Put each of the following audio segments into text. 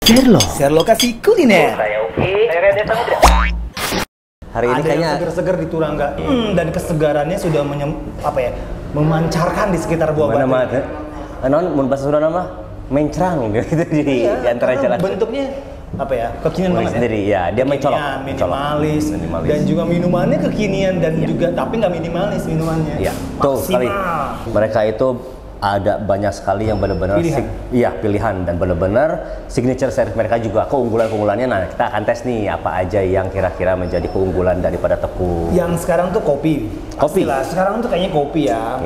Sherlock lokasi kuliner. Saya oke. Saya Reda Samudra. Hari ini Ada kayaknya yang seger-seger di Turangga. Dan kesegarannya sudah memancarkan di sekitar buah mana batu. mah non mun bahasa Sunda nama mencrang gitu di antara karena jalan. bentuknya kekinian banget sendiri ya, dia mencolok. minimalis, dan juga minumannya kekinian dan juga tapi nggak minimalis minumannya. Iya, tuh sekali. Mereka itu ada banyak sekali yang benar-benar pilihan dan benar-benar signature service mereka juga keunggulannya. Nah, kita akan tes nih apa aja yang kira-kira menjadi keunggulan daripada Tekun. Yang sekarang tuh kopi. Pastilah, sekarang tuh kayaknya kopi ya.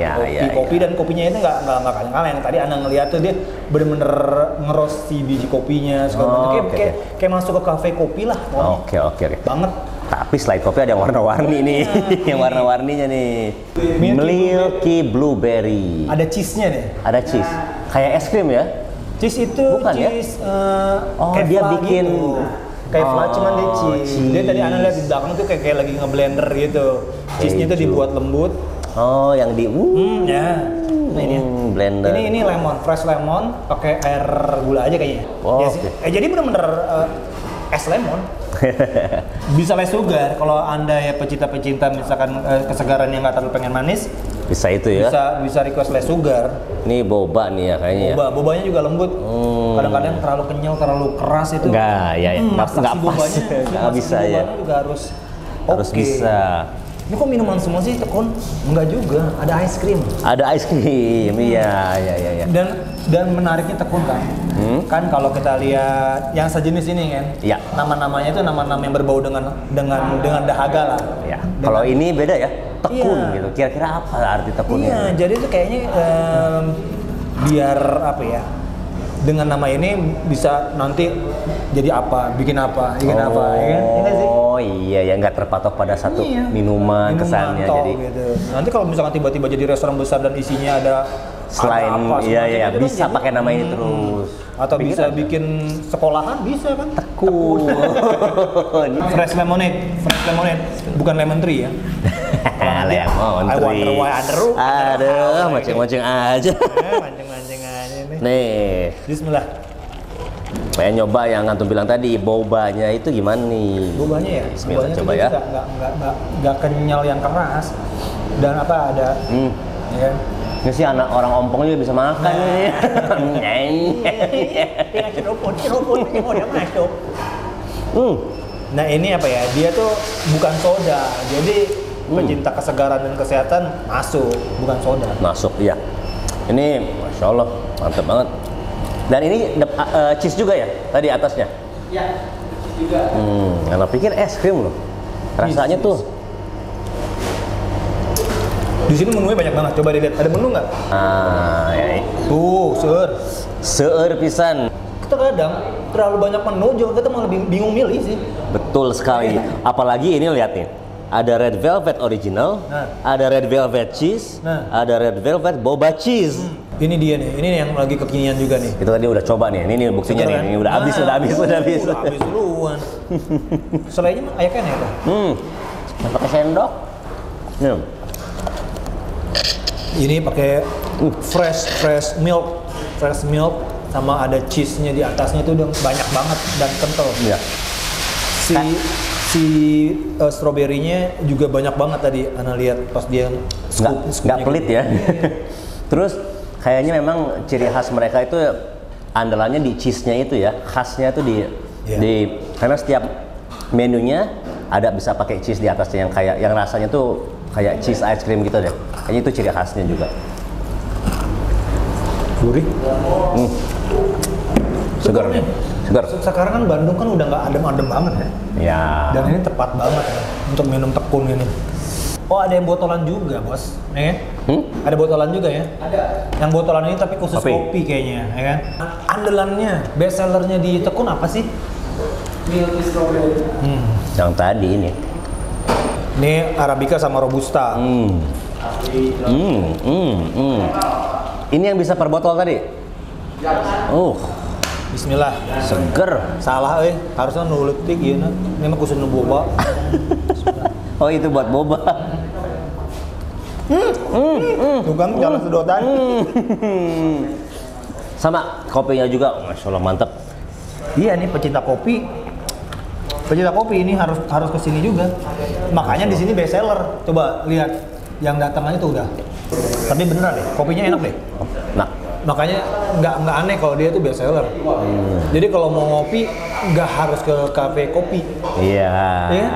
Kopi dan kopinya itu nggak kalah. Yang tadi Anda ngeliat tuh dia benar-benar ngeroast si biji kopinya segala macam. Kayak masuk ke kafe kopi lah. Oke. Banget. Tapi selain kopi ada yang warna-warni nih, yang warna-warninya nih. Milky Blueberry. Ada cheese-nya deh. Ada cheese. Kayak es krim ya? Cheese itu bukan cheese, ya? Dia bikin gitu. Kayak flan cuman dia cheese. Dia tadi Anda lihat di belakang tuh kayak lagi ngeblender gitu. Cheese-nya tuh dibuat lembut. Oh, yang di ya. Nah, ini blender. Ini lemon, fresh lemon, pakai air gula aja kayaknya. Oh, ya, jadi bener-bener es lemon. Bisa less sugar kalau Anda ya pecinta misalkan kesegaran yang nggak terlalu pengen manis. Bisa itu ya? Bisa request less sugar. Ini boba nih ya kayaknya. Bobanya juga lembut. Kadang-kadang terlalu kenyal, terlalu keras itu. Nggak pas. Nggak bisa ya. Juga harus bisa. Ini kok minuman semua sih, Tekun? Enggak juga, ada ice cream. Ada ice cream, iya. Dan menariknya Tekun kan, kan kalau kita lihat yang sejenis ini kan, nama-namanya itu nama-nama yang berbau dengan dahaga lah. Ya. Kalau ini beda ya, Tekun gitu. Kira-kira apa arti Tekunnya? Iya, jadi itu kayaknya biar dengan nama ini bisa nanti jadi bikin apa, ya kan? Oh iya, ya nggak terpatok pada satu minuman kesannya jadi. Gitu. Nanti kalau misalkan tiba-tiba jadi restoran besar dan isinya ada selain bisa pakai nama ini terus. Atau bisa bikin sekolahan bisa kan? Tekun. Fresh lemonade, bukan lemon tree ya. Lemon tree. Aduh, mancing-mancing aja. Mancing aja nih. Nih. Bismillah. Pengen nyoba yang Antum bilang tadi, bobanya itu gimana nih? Bobanya ya? Bismillah, coba ya. Nggak kenyal yang keras. Dan ada ya. Ini sih anak orang ompong juga bisa makan nih. Tinggal ceruput udah masuk. Nah ini dia tuh bukan soda, jadi pecinta kesegaran dan kesehatan masuk, bukan soda. Masuk, iya. Ini Masya Allah, mantep banget. Dan ini cheese juga ya, tadi atasnya? Iya, juga. Karena pikir es krim loh. Rasanya tuh. Di sini menunya banyak banget, coba dilihat. Ada menu nggak? Tuh, seur pisan. Kita kadang terlalu banyak menu, juga kita malah bingung milih sih. Betul sekali. Apalagi ini lihat nih. Ada red velvet original, ada red velvet cheese, ada red velvet boba cheese. Ini dia nih, ini yang lagi kekinian juga nih. Itu tadi udah coba nih, ini buktinya nih, ini udah habis. Udah habis duluan. Selainya mah ayaknya ya? Pakai sendok. Ini pakai fresh milk sama ada cheese-nya di atasnya itu udah banyak banget dan kental. Iya. Si stroberinya juga banyak banget tadi Ana lihat pas dia nggak pelit ya. Terus kayaknya memang ciri khas mereka itu andalannya di cheese-nya itu ya, khasnya itu karena setiap menunya ada bisa pakai cheese di atasnya yang rasanya tuh kayak cheese ice cream gitu deh. Kayaknya itu ciri khasnya juga. Gurih. Segar. Sekarang kan Bandung kan udah nggak adem-adem banget ya. Ya. Dan ini tepat banget ya untuk minum Tekun ini. Oh, ada yang botolan juga, Bos. Ada botolan juga ya? Ada. Yang botolan ini tapi khusus kopi kayaknya, ya kan? Andalannya, best sellernya di Tekun apa sih? Milky strawberry. Yang tadi ini. Ini Arabica sama Robusta. Ini yang bisa per botol tadi? Bismillah. Seger. Salah harusnya nuletik ya. Ini mah khusus boba. Oh, itu buat boba. Tuh kan jalan sedotan. Sama kopinya juga, Masya Allah mantep. Iya nih pecinta kopi ini harus kesini juga. Makanya di sini best seller. Coba lihat yang datang aja tuh udah. Tapi beneran deh, kopinya enak deh. Nah, Makanya nggak aneh kalau dia tuh best seller. Jadi kalau mau ngopi nggak harus ke kafe kopi. iya. Iya.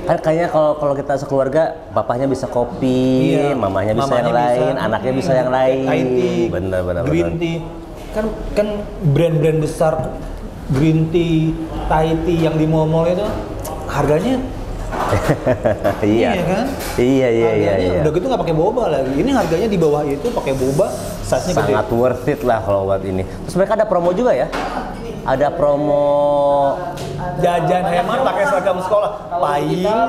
Kan kayaknya kalau kita sekeluarga, papahnya bisa kopi, Iya. mamahnya bisa Mamanya yang lain, bisa. anaknya bisa yang lain. Thai tea, Bener. green tea. Kan brand-brand besar green tea, Thai tea yang di mall-mall itu harganya Iya kan? Iya. Harganya udah gitu nggak pakai boba lagi. Ini harganya di bawah itu pakai boba, size-nya gede. Sangat worth it lah kalau buat ini. Terus mereka ada promo juga ya? Ada promo Jajan hemat pakai seragam sekolah. Palingan.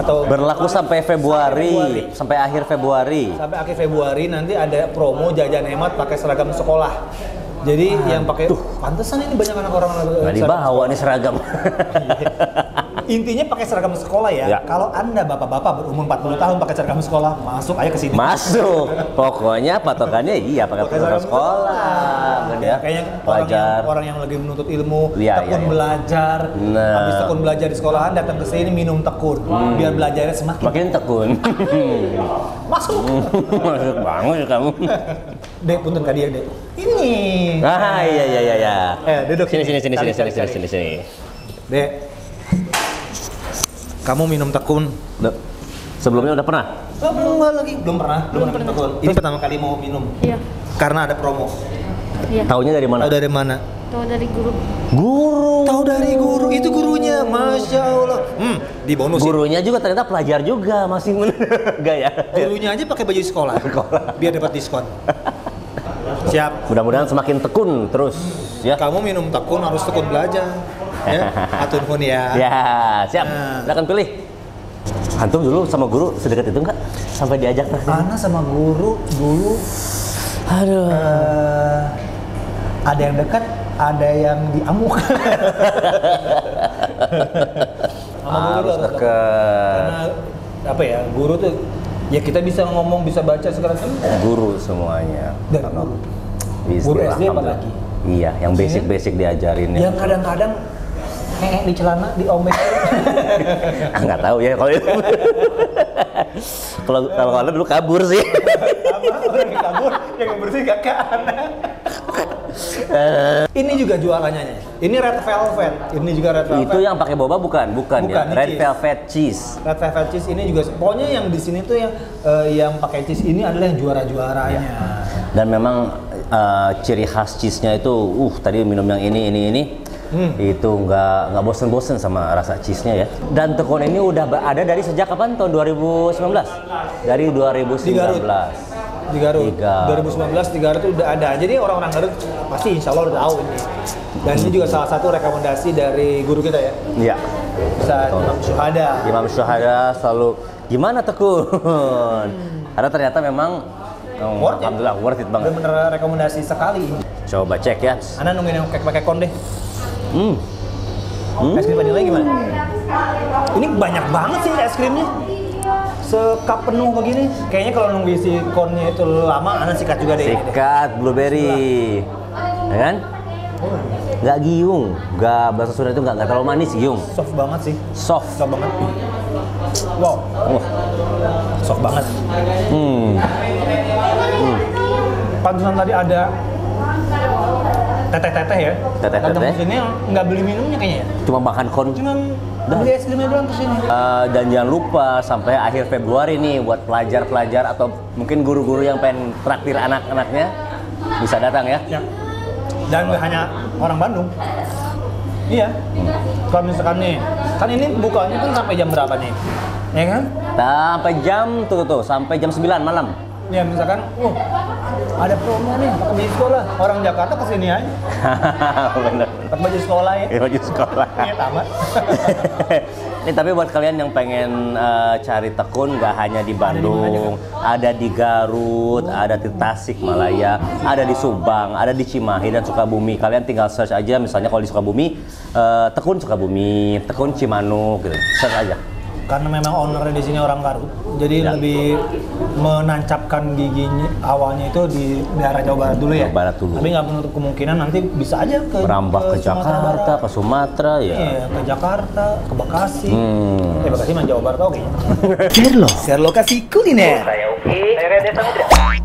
Atau berlaku sampai Februari, sampai akhir Februari. sampai akhir Februari nanti ada promo jajan hemat pakai seragam sekolah. Jadi yang pakai pantesan ini banyak anak orang Nggak dibawa nih seragam. Intinya pakai seragam sekolah ya. Ya. Kalau Anda bapak-bapak berumur 40 tahun pakai seragam sekolah, masuk aja ke sini. Masuk. Pokoknya patokannya iya pakai seragam sekolah. Ya, kayaknya orang yang lagi menuntut ilmu, Iya, tekun iya. belajar. Nah. Habis tekun belajar di sekolahan datang ke sini minum tekun. Biar belajarnya semakin Makin tekun. masuk. Masuk banget kamu. Dek, punten Kak dia, Dek. Ini. Iya. Duduk Sini. Cari. Dek. Kamu minum tekun? Sebelumnya udah pernah? Enggak lagi, belum pernah minum tekun. Ini pertama kali mau minum. Iya. Karena ada promo. Iya. Taunya dari mana? Tahu dari mana? Tahu dari guru. Guru. Tahu dari guru, itu gurunya, masya Allah. Di bonus. Gurunya juga ternyata pelajar juga masih enggak ya? Gurunya aja pakai baju sekolah, biar dapat diskon. Siap. Mudah-mudahan semakin tekun terus ya. Kamu minum tekun harus tekun belajar. Ya, atur pun ya. Ya, siap. Nah. Silakan pilih. Antum dulu sama guru sedekat itu enggak? Sampai diajak Ana sama guru dulu, Aduh. ada yang dekat, ada yang diamuk. Sama guru Harus tuh dekat. Karena apa ya, guru tuh ya kita bisa ngomong, bisa baca sekarang kan. Guru semuanya. Dari guru. Bismillah, Guru SD apa alhamdulillah. lagi? Iya, yang basic-basic diajarin ya. Yang kadang-kadang di celana diombek. Nggak tahu ya kalau itu. Kalau Anda dulu kabur sih. Apa orang yang kabur yang bersih kakak anak. Ini juga jualannya. Ini red velvet. Ini juga red velvet. Itu yang pakai boba bukan ya. ini Red cheese. velvet cheese. Red velvet cheese ini juga. Pokoknya yang di sini tuh yang pakai cheese ini adalah yang juara-juaranya. Dan memang ciri khas cheese-nya itu, tadi minum yang ini. Itu nggak bosen-bosen sama rasa cheese-nya ya. Dan tekun ini udah ada dari sejak kapan? Tahun 2019? Dari 2019. Di Garut. Di Garut. 2019 di Garut tuh udah ada. Jadi orang-orang Garut pasti insya Allah udah tahu ini. Dan ini juga salah satu rekomendasi dari guru kita ya. Iya. Ustaz Imam Syuhada. Imam Syuhada selalu gimana tekun? Karena ternyata memang alhamdulillah worth it banget. Bener-bener rekomendasi sekali. Coba cek ya. Ana nungguin yang pakai kon deh. Es krim vanilla gimana? Ini banyak banget sih es krimnya. Sekap penuh begini. Kayaknya kalau nunggu isi konnya itu lama, Ana sikat juga deh. Sikat blueberry, ya kan? Nggak giung, bahasa Sunda itu nggak terlalu manis, giung. Soft banget sih. Soft. Soft banget. Wow. Soft banget. Pantesan tadi ada teteh-teteh ya. Teteh-teteh. Datang ke sini nggak beli minumnya kayaknya ya. Cuma makan kon. Cuman beli es krimnya doang ke sini. Dan jangan lupa sampai akhir Februari nih buat pelajar-pelajar atau mungkin guru-guru yang pengen traktir anak-anaknya bisa datang ya. Ya. Dan nggak hanya orang Bandung. Iya. Kalau misalkan nih, kan ini bukanya kan sampai jam berapa nih? Ya kan? Sampai jam sampai jam 9 malam. Ya misalkan, ada promo nih pakai baju sekolah. Orang Jakarta kesini aja. Bener. Pakai baju sekolah ya. Baju sekolah. Iya tamat. Ini tapi buat kalian yang pengen cari tekun nggak hanya di Bandung, ada di Garut, ada di Tasikmalaya, ada di Subang, ada di Cimahi dan Sukabumi. Kalian tinggal search aja, misalnya kalau di Sukabumi, tekun Sukabumi, tekun Cimanuk gitu. Search aja. karena memang ownernya di sini orang Garut, jadi lebih menancapkan giginya awalnya itu di daerah Jawa Barat dulu ya. Jawa Barat dulu. Tapi nggak menutup kemungkinan nanti bisa aja merambah ke Jakarta, ke Sumatera ya. Iya, ke Jakarta, ke Bekasi. Bekasi mah Jawa Barat oke. Share lokasi kuliner. Saya Oki, saya Rede Samudra.